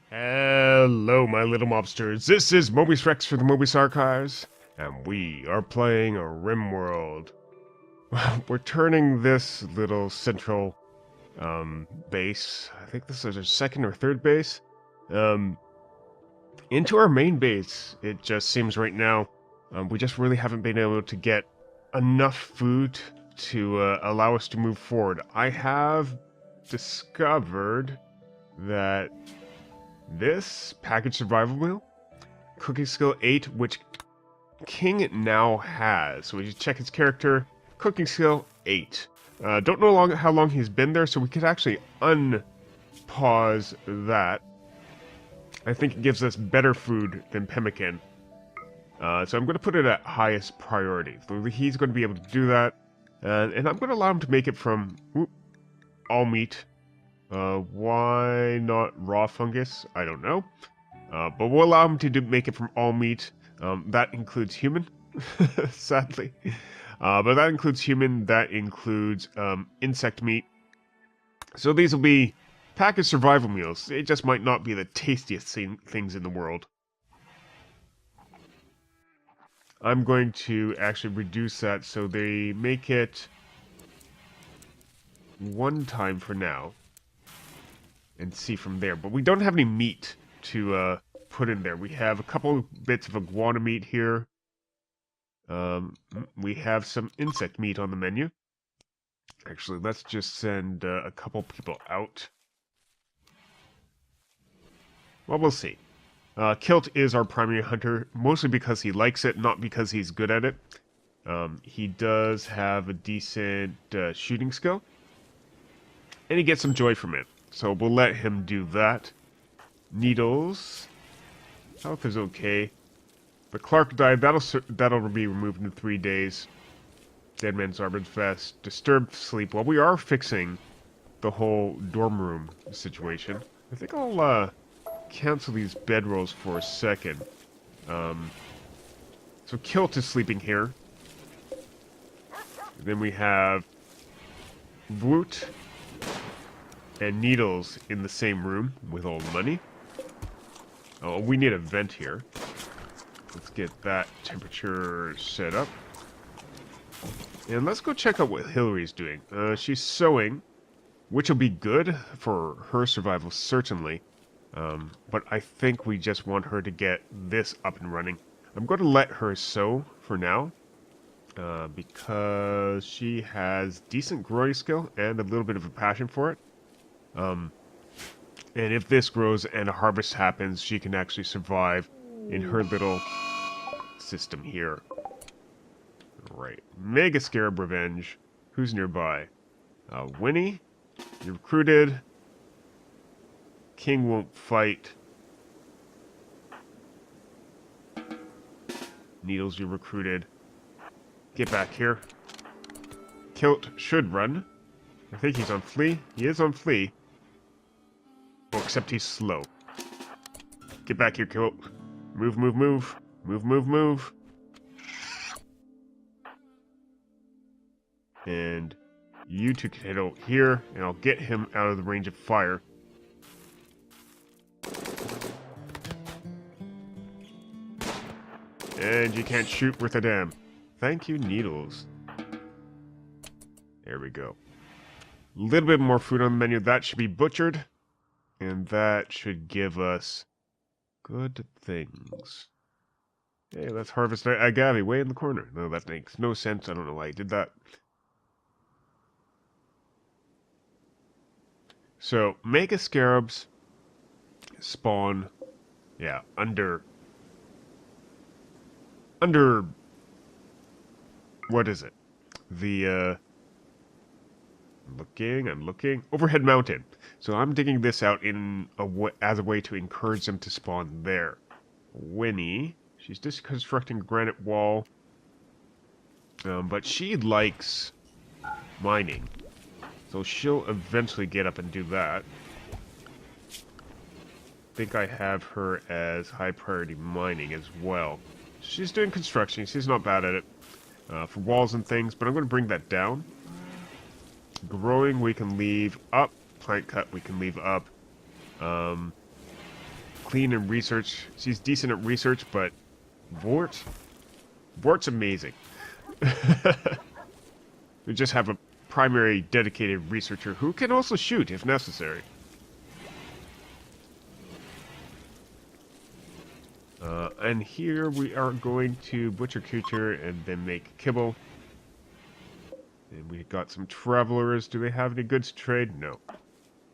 Hello, my little mobsters. This is Mobius Rex for the Mobius Archives, and we are playing a Rimworld. We're turning this little central base, I think this is our second or third base, into our main base. It just seems right now we just really haven't been able to get enough food to allow us to move forward. I have discovered that this package survival meal, cooking skill 8, which King now has. So we just check his character, cooking skill 8. Don't know how long he's been there, so we could actually unpause that. I think it gives us better food than pemmican. So I'm going to put it at highest priority. So he's going to be able to do that. And I'm going to allow him to make it from all meat. Why not raw fungus? I don't know. But we'll allow him to make it from all meat. That includes human, sadly. But that includes human, that includes insect meat. So these will be packaged survival meals. It just might not be the tastiest things in the world. I'm going to actually reduce that so they make it one time for now. And see from there. But we don't have any meat to put in there. We have a couple bits of iguana meat here. We have some insect meat on the menu. Actually, let's just send a couple people out. Well, we'll see. Kilt is our primary hunter, mostly because he likes it, not because he's good at it. He does have a decent shooting skill. And he gets some joy from it. So we'll let him do that. Needles. Health is okay. But Clark died. That'll be removed in 3 days. Dead Man's Arbor's Vest. Disturbed sleep. Well, we are fixing the whole dorm room situation. I think I'll cancel these bedrolls for a second. So Kilt is sleeping here. Then we have Woot and Needles in the same room with all the money. Oh, we need a vent here. Let's get that temperature set up. And let's go check out what Hillary's doing. She's sewing, which will be good for her survival, certainly. But I think we just want her to get this up and running. I'm going to let her sew for now. Because she has decent growing skill and a little bit of a passion for it. And if this grows and a harvest happens, she can actually survive in her little system here. Alright. Mega Scarab Revenge. Who's nearby? Winnie. You're recruited. King won't fight. Needles, you're recruited. Get back here. Kilt should run. I think he's on flee. He is on flee. Oh, except he's slow. Get back here, Kilt. Move, move, move. Move, move, move. And you two can head out here, and I'll get him out of the range of fire. And you can't shoot worth a damn. Thank you, Needles. There we go. A little bit more food on the menu. That should be butchered. And that should give us good things. Hey, let's harvest agave way in the corner. No, that makes no sense. I don't know why I did that. So, Mega Scarabs spawn, yeah, under, what is it? The, I'm looking. Overhead mountain. So I'm digging this out as a way to encourage them to spawn there. Winnie. She's just constructing a granite wall. But she likes mining. So she'll eventually get up and do that. I think I have her as high priority mining as well. She's doing construction. She's not bad at it. For walls and things. But I'm going to bring that down. Growing we can leave up. Plant cut we can leave up. clean in research. She's decent at research, but Vort's amazing. We just have a primary dedicated researcher who can also shoot if necessary. And here we are going to butcher Kucher and then make kibble. And we got some travelers. Do they have any goods to trade? No.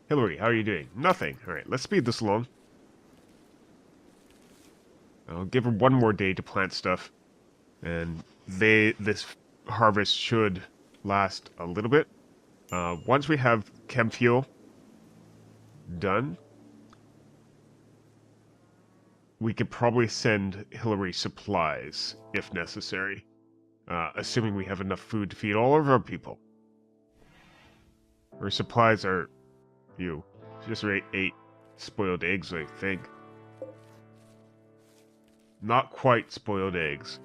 Hillary, how are you doing? Nothing. Alright, let's speed this along. I'll give her one more day to plant stuff. And this harvest should last a little bit. Once we have chem fuel done, we could probably send Hillary supplies if necessary. Assuming we have enough food to feed all of our people. Her supplies are few. She just ate 8 spoiled eggs, I think. Not quite spoiled eggs.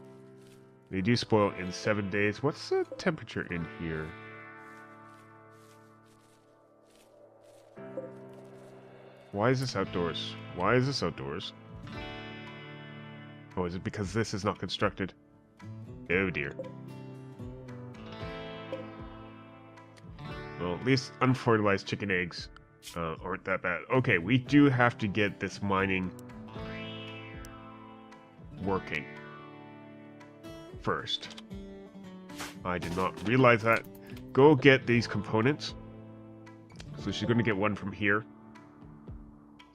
They do spoil in 7 days. What's the temperature in here? Why is this outdoors? Why is this outdoors? Oh, is it because this is not constructed? Oh dear. Well, at least unfertilized chicken eggs aren't that bad. Okay, we do have to get this mining working first. I did not realize that. Go get these components. So she's going to get one from here.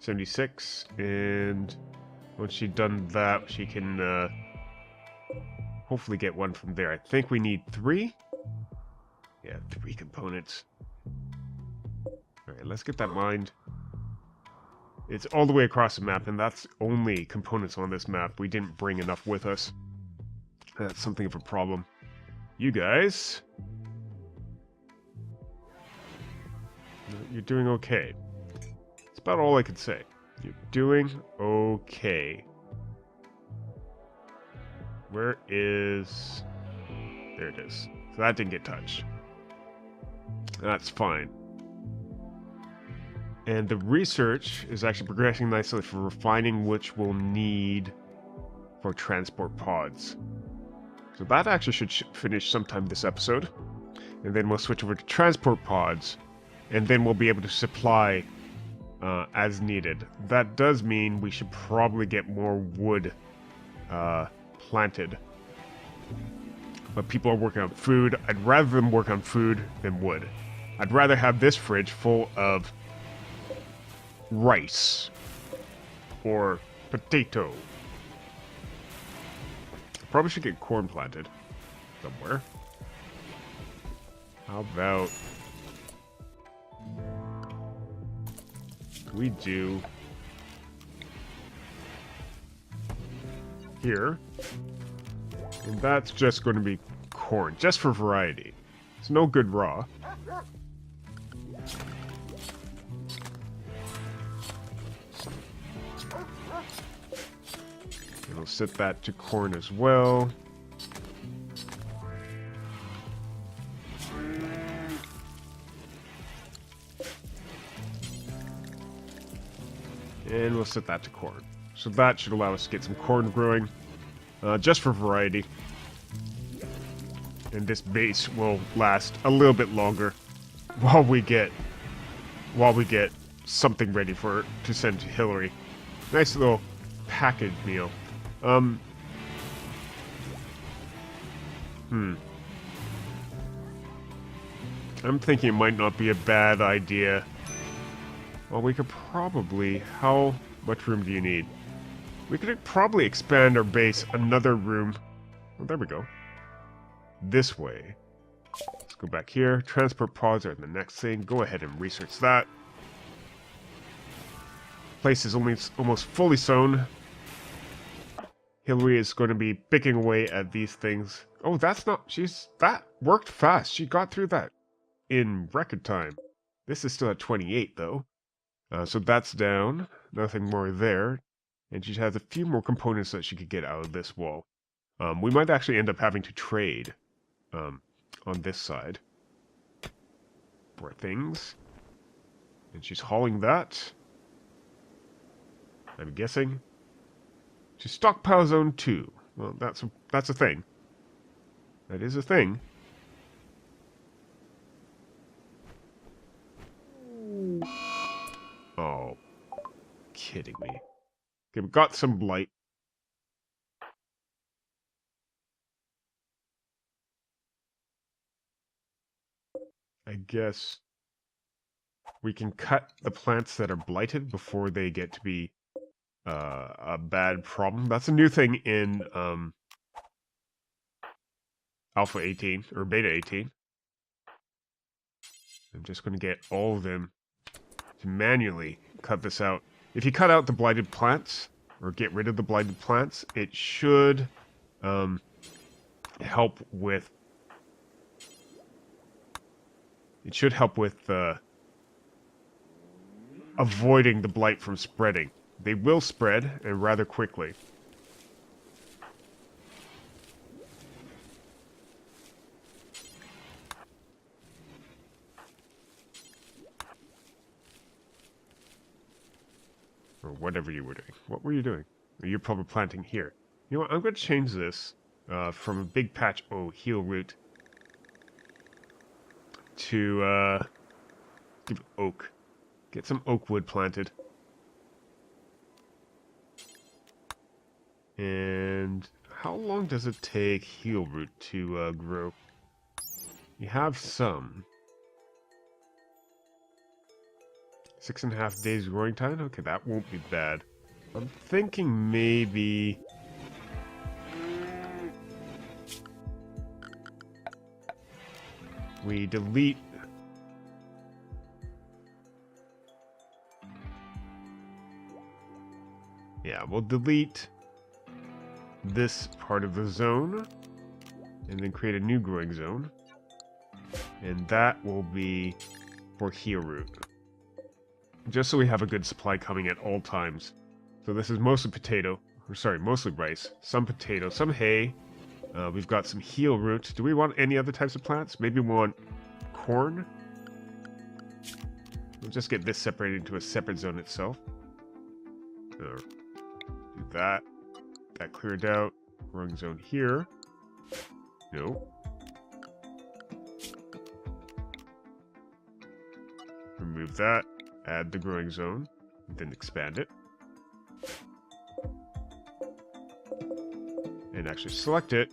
76. And once she's done that, she can hopefully get one from there. I think we need 3. Yeah, 3 components. Alright, let's get that mined. It's all the way across the map, and that's only components on this map. We didn't bring enough with us. That's something of a problem. You guys... You're doing okay. That's about all I can say. You're doing okay. Where is... There it is. So that didn't get touched. That's fine. And the research is actually progressing nicely for refining, which we'll need for transport pods. So that actually should finish sometime this episode. And then we'll switch over to transport pods. And then we'll be able to supply as needed. That does mean we should probably get more wood planted. But people are working on food. I'd rather them work on food than wood. I'd rather have this fridge full of rice or potato. Probably should get corn planted somewhere. How about we do here, and that's just going to be corn, just for variety. It's no good raw. And we'll set that to corn as well. And we'll set that to corn. So that should allow us to get some corn growing, just for variety. And this base will last a little bit longer while we get something ready to send to Hillary. Nice little package meal. I'm thinking it might not be a bad idea. Well, we could probably... How much room do you need? We could probably expand our base another room. Oh, there we go. This way. Let's go back here. Transport pods are the next thing. Go ahead and research that. Place is almost fully sown. Hillary is going to be picking away at these things. Oh, that's not... That worked fast. She got through that in record time. This is still at 28, though. So that's down. Nothing more there. And she has a few more components that she could get out of this wall. We might actually end up having to trade on this side for things. And she's hauling that. I'm guessing. To stockpile zone 2. Well, that's a thing. That is a thing. Oh, kidding me. Okay, we got some blight. I guess we can cut the plants that are blighted before they get to be a bad problem. That's a new thing in Alpha 18, or Beta 18. I'm just going to get all of them to manually cut this out. If you cut out the blighted plants, or get rid of the blighted plants, it should help with... It should help with avoiding the blight from spreading. They will spread, and rather quickly. Or whatever you were doing. What were you doing? You're probably planting here. You know what? I'm going to change this from a big patch, heal root, to give oak. Get some oak wood planted. And how long does it take heal root to grow? You have some. 6.5 days growing time? Okay, that won't be bad. I'm thinking maybe... we delete... Yeah, we'll delete this part of the zone, and then create a new growing zone. And that will be for heal root. Just so we have a good supply coming at all times. So this is mostly potato, or sorry, mostly rice, some potato, some hay. We've got some heal root. Do we want any other types of plants? Maybe we want corn? We'll just get this separated into a separate zone itself. Do that. That cleared out. Growing zone here. No. Remove that. Add the growing zone. Then expand it. And actually select it.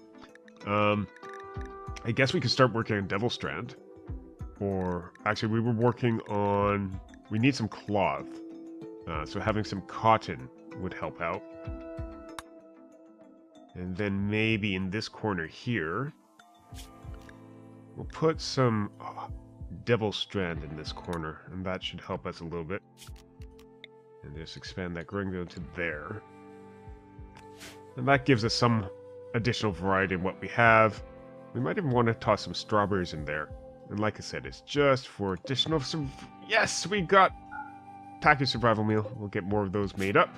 I guess we could start working on Devil Strand. Or, actually, we were working on... we need some cloth. So having some cotton would help out. And then maybe in this corner here, we'll put some Devil Strand in this corner, and that should help us a little bit. And just expand that growing zone to there. And that gives us some additional variety in what we have. We might even want to toss some strawberries in there. And like I said, it's just for additional... yes, we got packaged survival meal. We'll get more of those made up.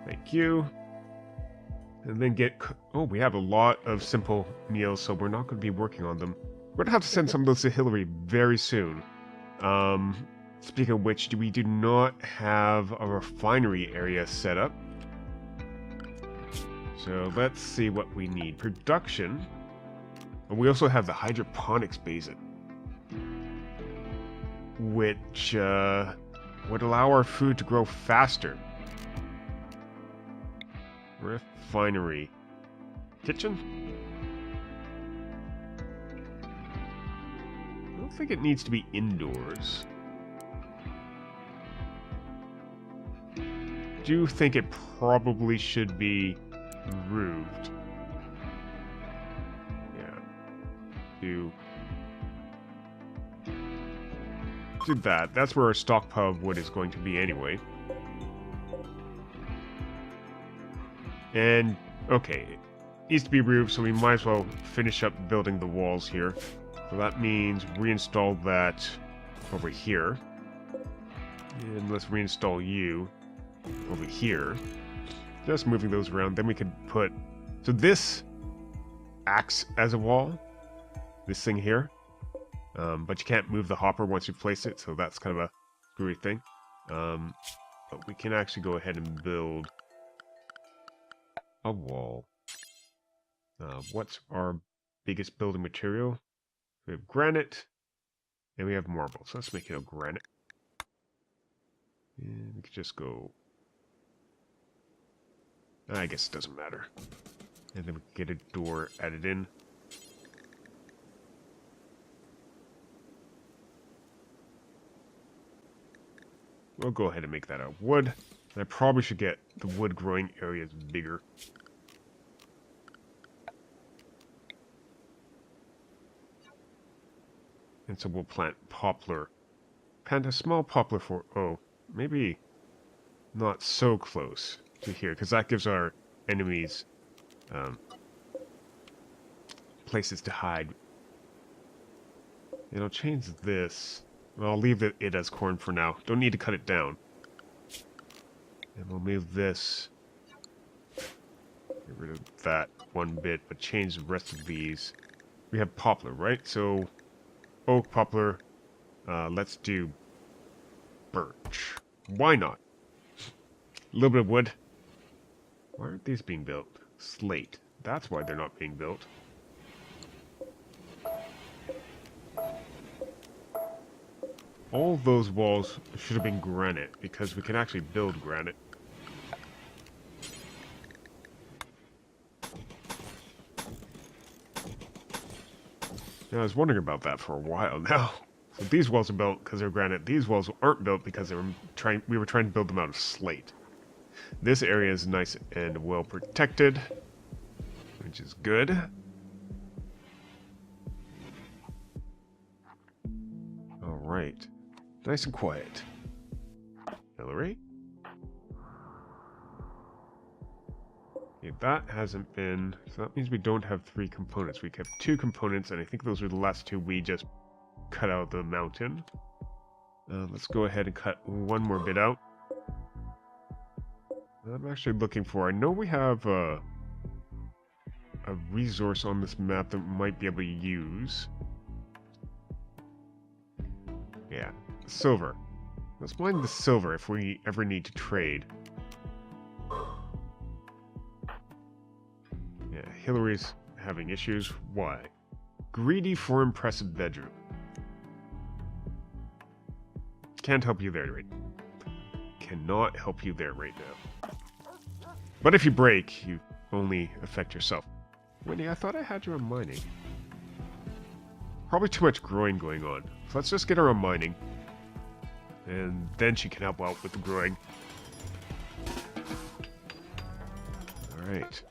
Thank you. And then get... oh, we have a lot of simple meals, so we're not going to be working on them. We're going to have to send some of those to Hillary very soon. Speaking of which, we do not have a refinery area set up. So let's see what we need. Production. And we also have the hydroponics basin, which would allow our food to grow faster. Refinery. Kitchen? I don't think it needs to be indoors. I do think it probably should be roofed. Yeah. Do that. That's where our stockpile of wood is going to be anyway. And, okay, it needs to be roofed, so we might as well finish up building the walls here. So that means reinstall that over here. And let's reinstall you over here. Just moving those around. Then we could put... so this acts as a wall. This thing here. But you can't move the hopper once you place it, so that's kind of a screwy thing. but we can actually go ahead and build a wall. What's our biggest building material? We have granite, and we have marble. So let's make it a granite. And we could just go... I guess it doesn't matter. And then we can get a door added in. We'll go ahead and make that out of wood. And I probably should get the wood growing areas bigger. And so we'll plant poplar. Plant a small poplar for... Oh, maybe not so close to here, because that gives our enemies places to hide. And I'll change this. Well, I'll leave it as corn for now. Don't need to cut it down. And we'll move this. Get rid of that one bit, but change the rest of these. We have poplar, right? So, oak, poplar. Let's do birch. Why not? A little bit of wood. Why aren't these being built? Slate. That's why they're not being built. All those walls should have been granite, because we can actually build granite. Now, I was wondering about that for a while now. So these walls are built because they're granite. These walls aren't built because we were trying to build them out of slate. This area is nice and well protected, which is good. Alright. Nice and quiet. Hillary? Okay, that hasn't been... So that means we don't have 3 components. We kept 2 components, and I think those were the last 2 we just cut out of the mountain. Let's go ahead and cut one more bit out. I'm actually looking for... I know we have a resource on this map that we might be able to use. Yeah, silver. Let's mine the silver if we ever need to trade. Yeah, Hillary's having issues. Why? Greedy for impressive bedroom. Can't help you there right now. Cannot help you there right now. But if you break, you only affect yourself. Winnie, I thought I had you on mining. Probably too much growing going on. So let's just get her on mining. And then she can help out with the growing. Alright.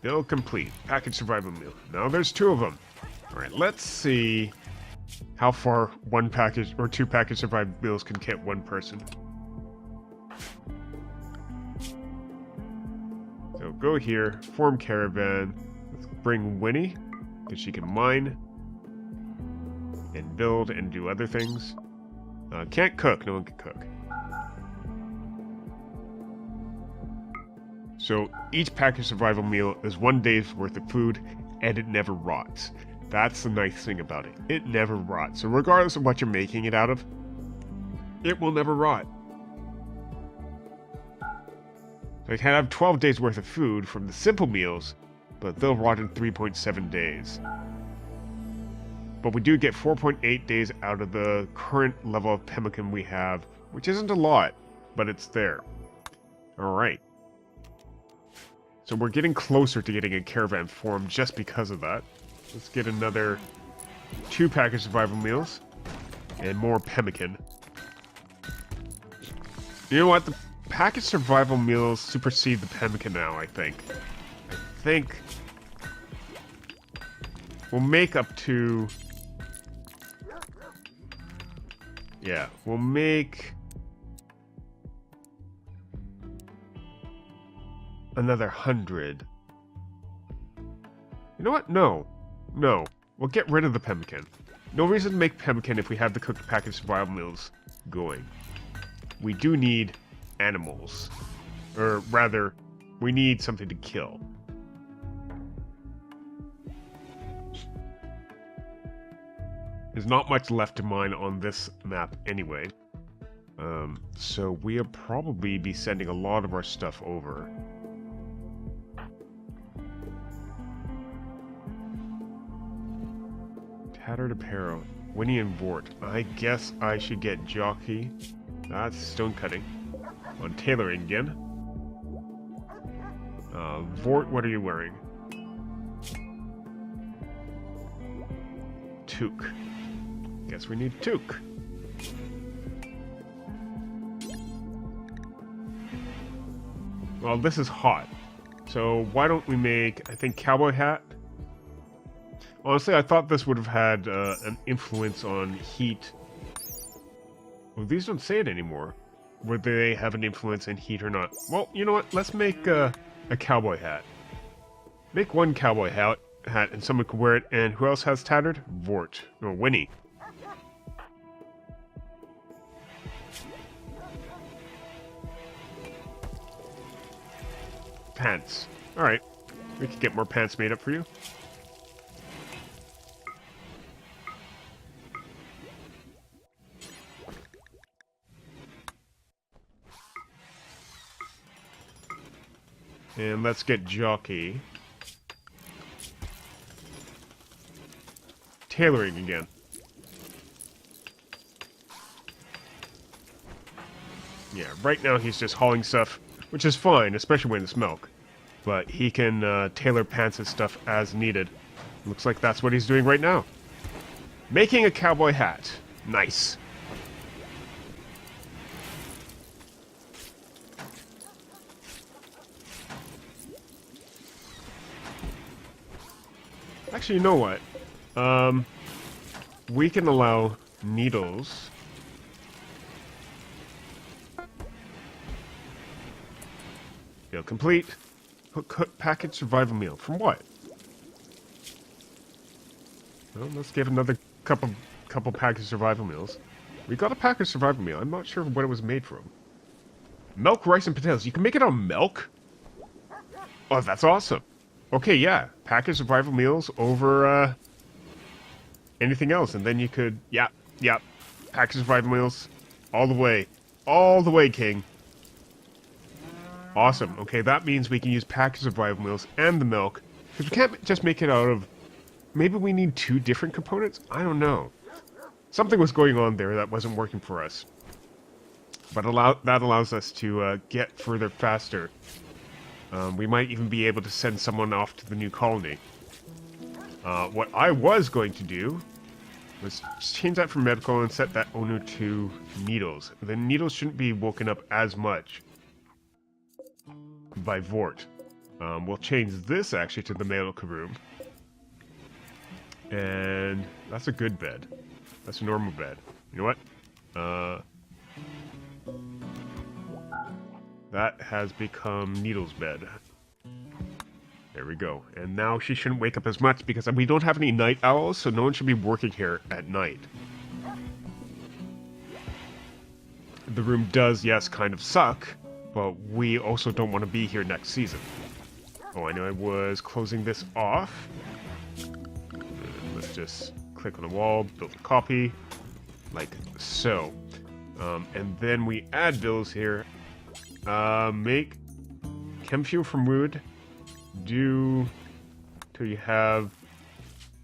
Build complete. Package survival meal. Now there's 2 of them. Alright, let's see how far 1 package or 2 package survival meals can get 1 person. So go here, form Caravan. Let's bring Winnie, because she can mine and build and do other things. Can't cook. No one can cook. So each package survival meal is 1 day's worth of food, and it never rots. That's the nice thing about it. It never rots. So regardless of what you're making it out of, it will never rot. So I can have 12 days worth of food from the simple meals, but they'll rot in 3.7 days. But we do get 4.8 days out of the current level of pemmican we have, which isn't a lot, but it's there. Alright. So we're getting closer to getting a caravan formed just because of that. Let's get another 2 package survival meals and more pemmican. You know what? The package survival meals supersede the pemmican now, I think. I think we'll make up to... Yeah, we'll make another 100. You know what? No. No. We'll get rid of the pemmican. No reason to make pemmican if we have the cooked packaged survival meals going. We do need animals. Or rather, we need something to kill. There's not much left to mine on this map anyway. So we'll probably be sending a lot of our stuff over. Tattered apparel. Winnie and Vort. I guess I should get jockey. That's stone cutting. On tailoring again. Vort, what are you wearing? Toque. Guess we need toque. Well, this is hot. So why don't we make, I think, cowboy hat? Honestly, I thought this would have had an influence on heat. Well, these don't say it anymore. Whether they have an influence in heat or not. Well, you know what? Let's make a cowboy hat. Make one cowboy hat and someone can wear it. And who else has tattered? Vort. No, Winnie. Pants. Alright. We could get more pants made up for you. And let's get jockey. Tailoring again. Yeah, right now he's just hauling stuff, which is fine, especially when it's milk. But he can tailor pants and stuff as needed. Looks like that's what he's doing right now. Making a cowboy hat. Nice. Actually, you know what? We can allow needles. Meal complete. Cook package survival meal. From what? Well, let's give another couple package survival meals. We got a package survival meal. I'm not sure what it was made from. Milk, rice, and potatoes. You can make it on milk? Oh, that's awesome. Okay, yeah. Package survival meals over anything else. And then you could... Yeah. Package survival meals. All the way. All the way, King. Awesome. Okay, that means we can use package survival meals and the milk. Because we can't just make it out of... Maybe we need two different components? I don't know. Something was going on there that wasn't working for us. But that allows us to get further faster. We might even be able to send someone off to the new colony. What I was going to do was change that from medical and set that owner to needles. The needles shouldn't be woken up as much by Vort. We'll change this actually to the medical room. And that's a good bed. That's a normal bed. You know what? That has become Needle's bed. There we go. And now she shouldn't wake up as much because we don't have any night owls, so no one should be working here at night. The room does, yes, kind of suck, but we also don't want to be here next season. Oh, I know I was closing this off. Let's just click on the wall, build a copy, like so. And then we add bills here. Make chem fuel from wood. Do till you have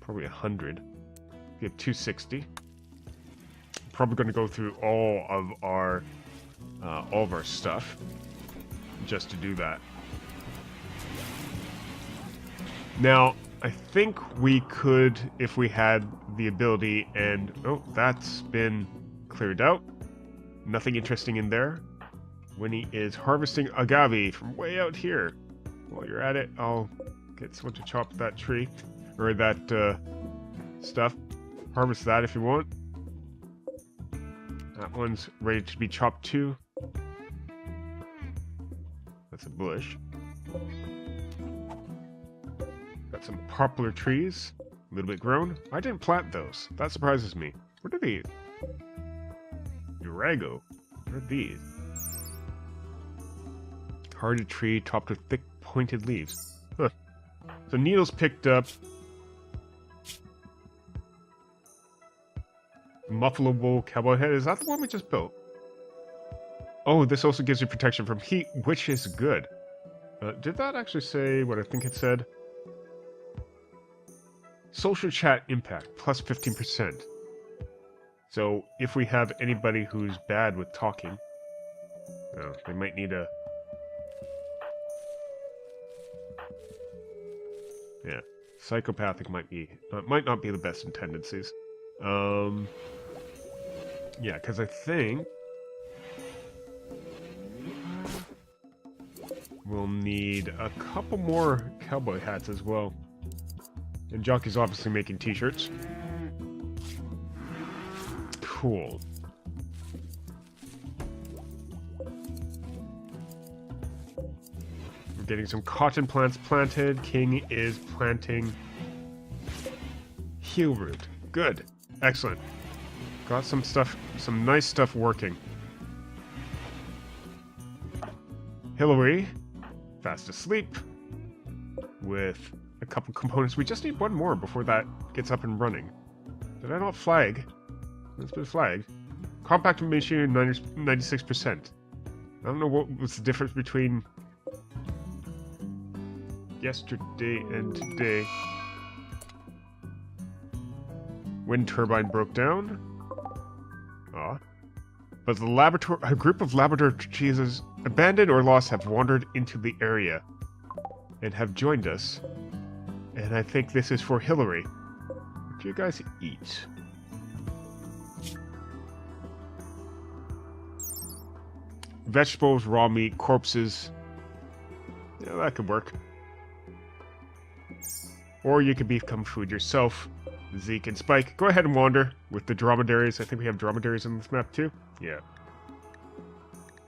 probably 100. You have 260. Probably going to go through all of our stuff just to do that. Now, I think we could, if we had the ability, and oh, that's been cleared out. Nothing interesting in there. Winnie is harvesting agave from way out here. While you're at it, I'll get someone to chop that tree, or that stuff. Harvest that if you want. That one's ready to be chopped too. That's a bush. Got some poplar trees, a little bit grown. I didn't plant those. That surprises me. What are these? Urago. What are these? Hardy tree topped with thick pointed leaves. Huh. So Needles picked up muffleable cowboy head. Is that the one we just built? Oh, this also gives you protection from heat, which is good. Did that actually say what I think it said? Social chat impact, plus 15%. So, if we have anybody who's bad with talking, they might need a... Yeah, psychopathic might not be the best in tendencies. Yeah, because I think we'll need a couple more cowboy hats as well. And Jockey's obviously making t-shirts. Cool. We're getting some cotton plants planted. King is planting heel root. Good. Excellent. Got some stuff, some nice stuff working. Hillary, fast asleep, with a couple components. We just need one more before that gets up and running. Did I not flag? It's been flagged. Compact machinery 96%. I don't know what was the difference between yesterday and today. Wind turbine broke down. Ah. But a group of Labrador cheeses, abandoned or lost, have wandered into the area and have joined us. And I think this is for Hillary. If you guys eat. Vegetables, raw meat, corpses. Yeah, that could work. Or you could become food yourself. Zeke and Spike, go ahead and wander with the dromedaries. I think we have dromedaries on this map too. Yeah.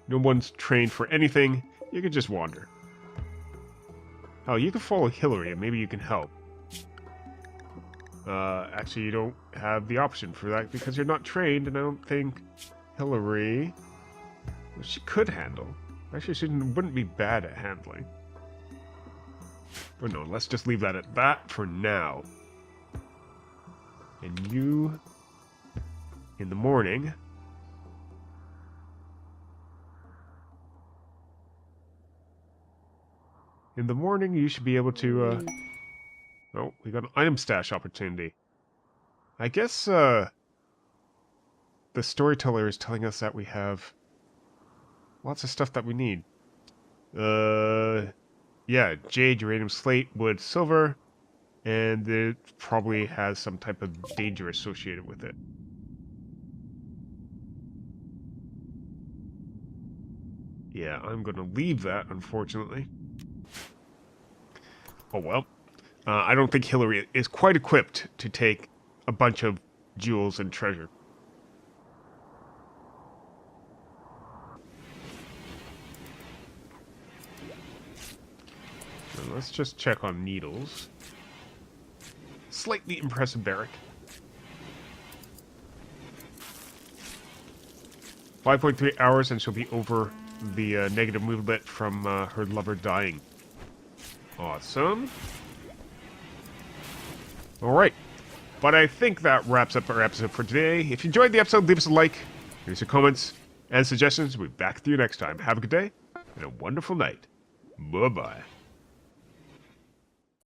No one's trained for anything. You can just wander. Oh, you can follow Hillary and maybe you can help. Actually, you don't have the option for that because you're not trained, and I don't think Hillary... Well, she could handle. Actually, she wouldn't be bad at handling. But no, let's just leave that at that for now. And you, in the morning... In the morning, you should be able to, Oh, we got an item stash opportunity. I guess, the storyteller is telling us that we have lots of stuff that we need. Yeah, jade, uranium, slate, wood, silver, and it probably has some type of danger associated with it. Yeah, I'm gonna leave that, unfortunately. Oh well. I don't think Hillary is quite equipped to take a bunch of jewels and treasure. So let's just check on needles. Slightly impressive barrack. 5.3 hours and she'll be over the negative movement from her lover dying. Awesome. Alright. But I think that wraps up our episode for today. If you enjoyed the episode, leave us a like, leave us your comments and suggestions. We'll be back with you next time. Have a good day and a wonderful night. Bye-bye.